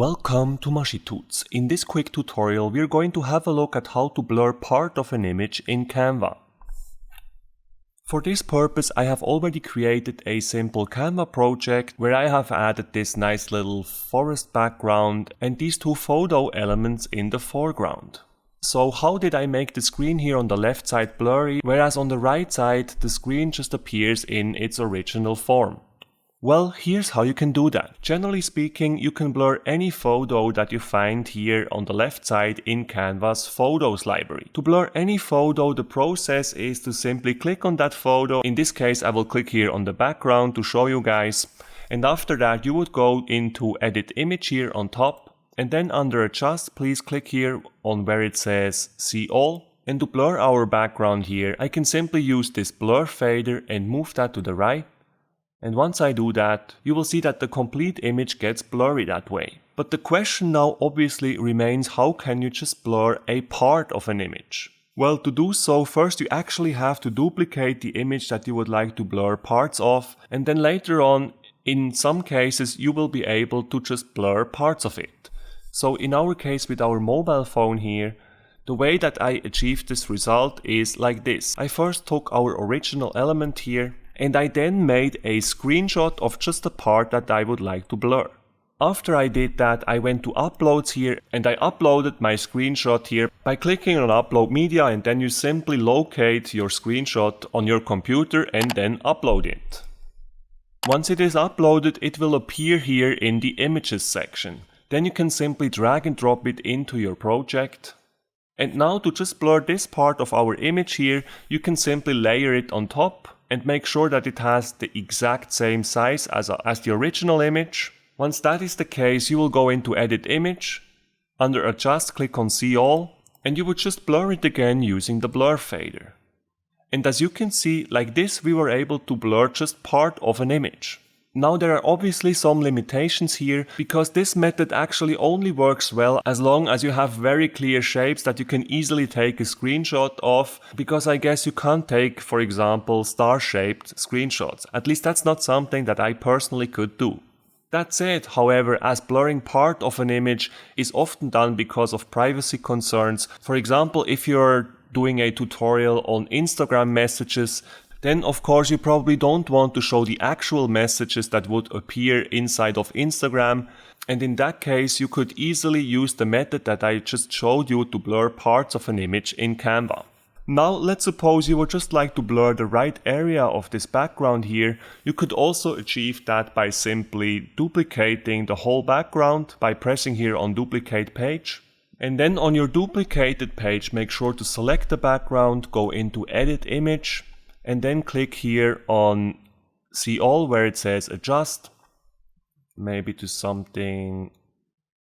Welcome to Maschituts. In this quick tutorial we are going to have a look at how to blur part of an image in Canva. For this purpose I have already created a simple Canva project where I have added this nice little forest background and these two photo elements in the foreground. So how did I make the screen here on the left side blurry, whereas on the right side the screen just appears in its original form? Well, here's how you can do that. Generally speaking, you can blur any photo that you find here on the left side in Canva's Photos library. To blur any photo, the process is to simply click on that photo. In this case, I will click here on the background to show you guys. And after that, you would go into Edit Image here on top. And then under Adjust, please click here on where it says See All. And to blur our background here, I can simply use this blur fader and move that to the right. And once I do that, you will see that the complete image gets blurry that way. But the question now obviously remains, how can you just blur a part of an image? Well, to do so, first you actually have to duplicate the image that you would like to blur parts of, and then later on, in some cases, you will be able to just blur parts of it. So in our case with our mobile phone here, the way that I achieved this result is like this. I first took our original element here, and I then made a screenshot of just the part that I would like to blur. After I did that, I went to Uploads here and I uploaded my screenshot here by clicking on Upload Media, and then you simply locate your screenshot on your computer and then upload it. Once it is uploaded, it will appear here in the Images section. Then you can simply drag and drop it into your project. And now to just blur this part of our image here, you can simply layer it on top and make sure that it has the exact same size as the original image. Once that is the case, you will go into Edit Image, under Adjust click on See All, and you would just blur it again using the blur fader. And as you can see, like this we were able to blur just part of an image. Now there are obviously some limitations here, because this method actually only works well as long as you have very clear shapes that you can easily take a screenshot of, because I guess you can't take, for example, star-shaped screenshots. At least that's not something that I personally could do. That said, however, as blurring part of an image is often done because of privacy concerns, for example, if you're doing a tutorial on Instagram messages, then of course you probably don't want to show the actual messages that would appear inside of Instagram, and in that case you could easily use the method that I just showed you to blur parts of an image in Canva. Now let's suppose you would just like to blur the right area of this background here. You could also achieve that by simply duplicating the whole background by pressing here on Duplicate Page. And then on your duplicated page, make sure to select the background, go into Edit Image, and then click here on See All where it says Adjust, maybe to something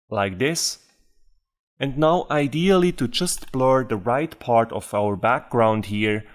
like this. And now ideally, to just blur the right part of our background here,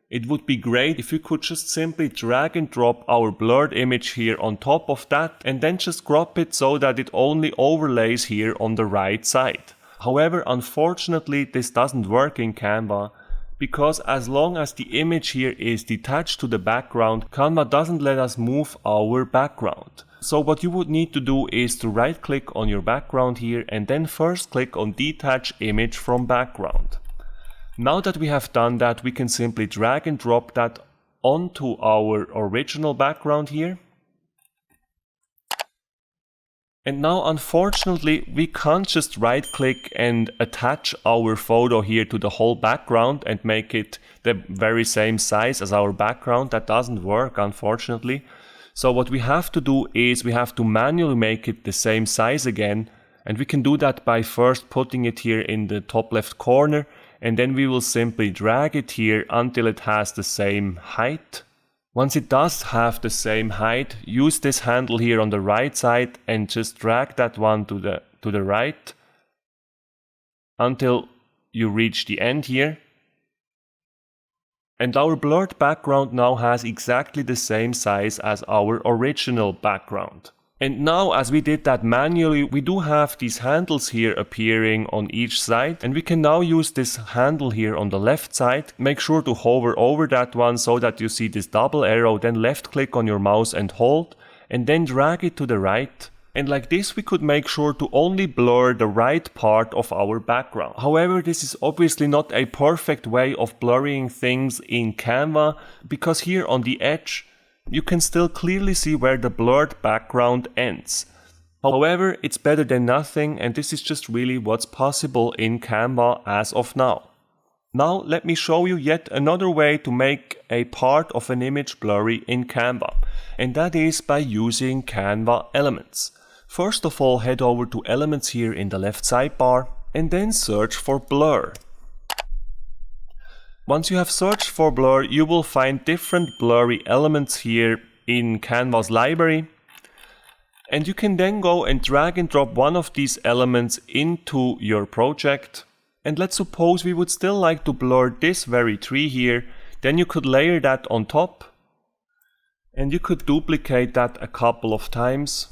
it would be great if you could just simply drag and drop our blurred image here on top of that and then just crop it so that it only overlays here on the right side. However, unfortunately this doesn't work in Canva, because as long as the image here is detached to the background, Canva doesn't let us move our background. So what you would need to do is to right click on your background here and then first click on Detach Image from Background. Now that we have done that, we can simply drag and drop that onto our original background here. And now unfortunately we can't just right click and attach our photo here to the whole background and make it the very same size as our background. That doesn't work, unfortunately. So what we have to do is we have to manually make it the same size again, and we can do that by first putting it here in the top left corner, and then we will simply drag it here until it has the same height. Once it does have the same height, use this handle here on the right side and just drag that one to the right until you reach the end here. And our blurred background now has exactly the same size as our original background. And now, as we did that manually, we do have these handles here appearing on each side, and we can now use this handle here on the left side. Make sure to hover over that one so that you see this double arrow, then left click on your mouse and hold, and then drag it to the right. And like this we could make sure to only blur the right part of our background. However, this is obviously not a perfect way of blurring things in Canva, because here on the edge you can still clearly see where the blurred background ends. However, it's better than nothing, and this is just really what's possible in Canva as of now. Now let me show you yet another way to make a part of an image blurry in Canva, and that is by using Canva elements. First of all, head over to Elements here in the left sidebar and then search for Blur. Once you have searched for Blur, you will find different blurry elements here in Canva's library. And you can then go and drag and drop one of these elements into your project. And let's suppose we would still like to blur this very tree here. Then you could layer that on top. And you could duplicate that a couple of times.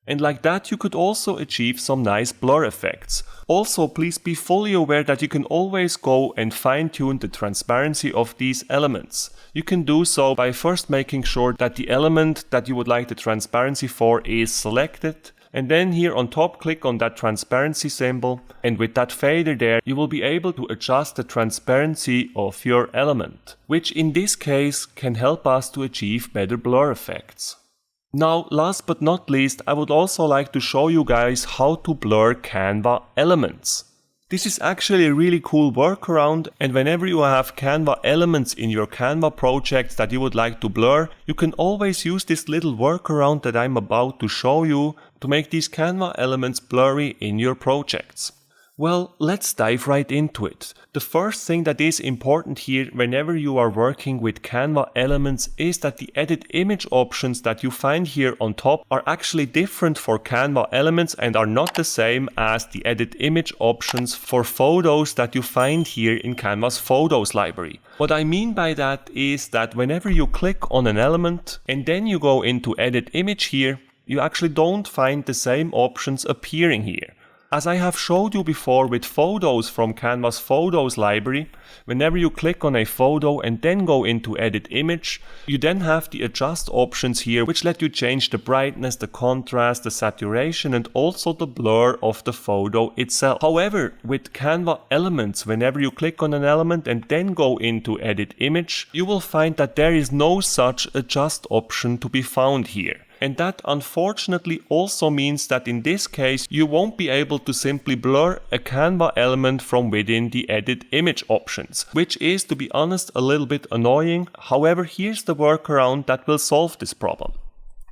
And like that you could also achieve some nice blur effects. Also, please be fully aware that you can always go and fine-tune the transparency of these elements. You can do so by first making sure that the element that you would like the transparency for is selected. And then here on top click on that transparency symbol, and with that fader there you will be able to adjust the transparency of your element, which in this case can help us to achieve better blur effects. Now, last but not least, I would also like to show you guys how to blur Canva elements. This is actually a really cool workaround, and whenever you have Canva elements in your Canva projects that you would like to blur, you can always use this little workaround that I'm about to show you to make these Canva elements blurry in your projects. Well, let's dive right into it. The first thing that is important here whenever you are working with Canva elements is that the edit image options that you find here on top are actually different for Canva elements and are not the same as the edit image options for photos that you find here in Canva's photos library. What I mean by that is that whenever you click on an element and then you go into edit image here, you actually don't find the same options appearing here. As I have showed you before with photos from Canva's Photos library, whenever you click on a photo and then go into Edit Image, you then have the Adjust options here, which let you change the brightness, the contrast, the saturation, and also the blur of the photo itself. However, with Canva Elements, whenever you click on an element and then go into Edit Image, you will find that there is no such Adjust option to be found here. And that unfortunately also means that in this case you won't be able to simply blur a Canva element from within the edit image options, which is, to be honest, a little bit annoying. However, here's the workaround that will solve this problem.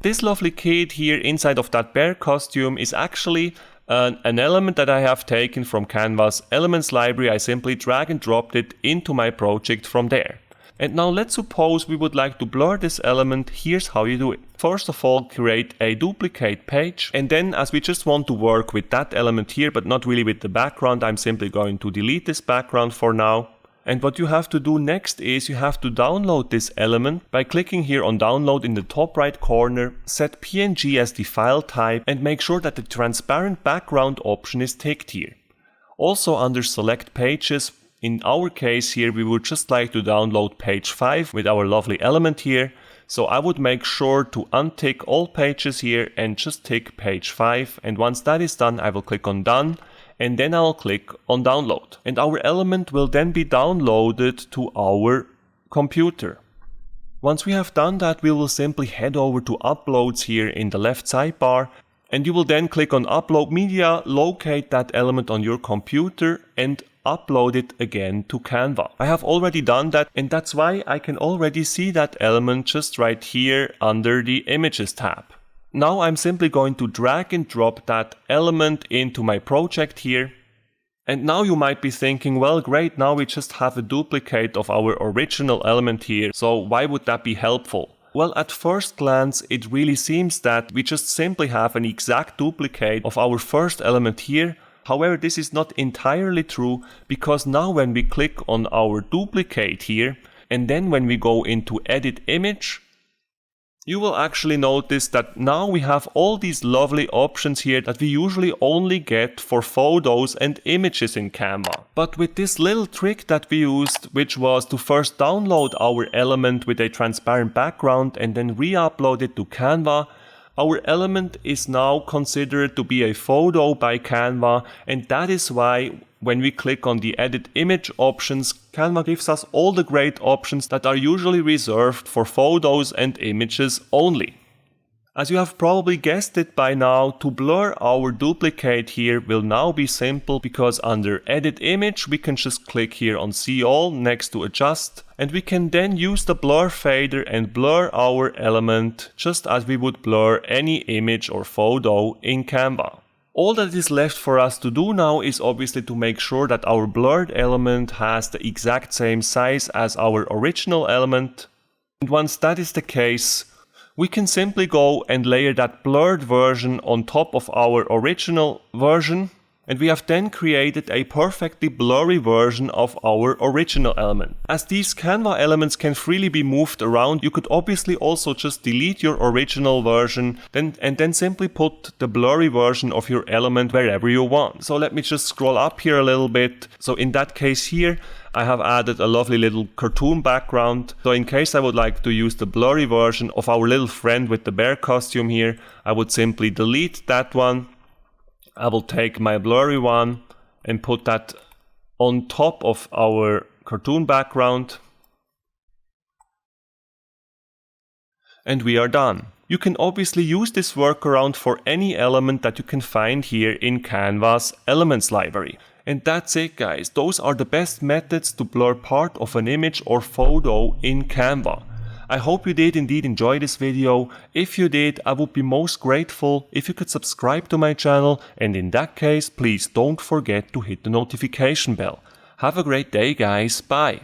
This lovely kid here inside of that bear costume is actually an element that I have taken from Canva's Elements library. I simply drag and dropped it into my project from there. And now let's suppose we would like to blur this element. Here's how you do it. First of all, create a duplicate page, and then as we just want to work with that element here but not really with the background, I'm simply going to delete this background for now. And what you have to do next is you have to download this element by clicking here on download in the top right corner, set PNG as the file type, and make sure that the transparent background option is ticked here. Also under select pages, in our case here, we would just like to download page 5 with our lovely element here. So I would make sure to untick all pages here and just tick page 5. And once that is done, I will click on done and then I'll click on download. And our element will then be downloaded to our computer. Once we have done that, we will simply head over to uploads here in the left sidebar. And you will then click on upload media, locate that element on your computer and upload it again to Canva. I have already done that, and that's why I can already see that element just right here under the Images tab. Now I'm simply going to drag and drop that element into my project here. And now you might be thinking, well, great, now we just have a duplicate of our original element here, so why would that be helpful? Well, at first glance, it really seems that we just simply have an exact duplicate of our first element here. However, this is not entirely true, because now when we click on our duplicate here, and then when we go into Edit Image, you will actually notice that now we have all these lovely options here that we usually only get for photos and images in Canva. But with this little trick that we used, which was to first download our element with a transparent background and then re-upload it to Canva, our element is now considered to be a photo by Canva, and that is why when we click on the Edit Image options, Canva gives us all the great options that are usually reserved for photos and images only. As you have probably guessed it by now, to blur our duplicate here will now be simple, because under Edit Image we can just click here on See All next to Adjust, and we can then use the blur fader and blur our element just as we would blur any image or photo in Canva. All that is left for us to do now is obviously to make sure that our blurred element has the exact same size as our original element. And once that is the case, we can simply go and layer that blurred version on top of our original version, and we have then created a perfectly blurry version of our original element. As these Canva elements can freely be moved around, you could obviously also just delete your original version and then simply put the blurry version of your element wherever you want. So let me just scroll up here a little bit. So in that case here, I have added a lovely little cartoon background. So in case I would like to use the blurry version of our little friend with the bear costume here, I would simply delete that one. I will take my blurry one and put that on top of our cartoon background. And we are done. You can obviously use this workaround for any element that you can find here in Canva's Elements library. And that's it, guys. Those are the best methods to blur part of an image or photo in Canva. I hope you did indeed enjoy this video. If you did, I would be most grateful if you could subscribe to my channel, and in that case, please don't forget to hit the notification bell. Have a great day, guys. Bye.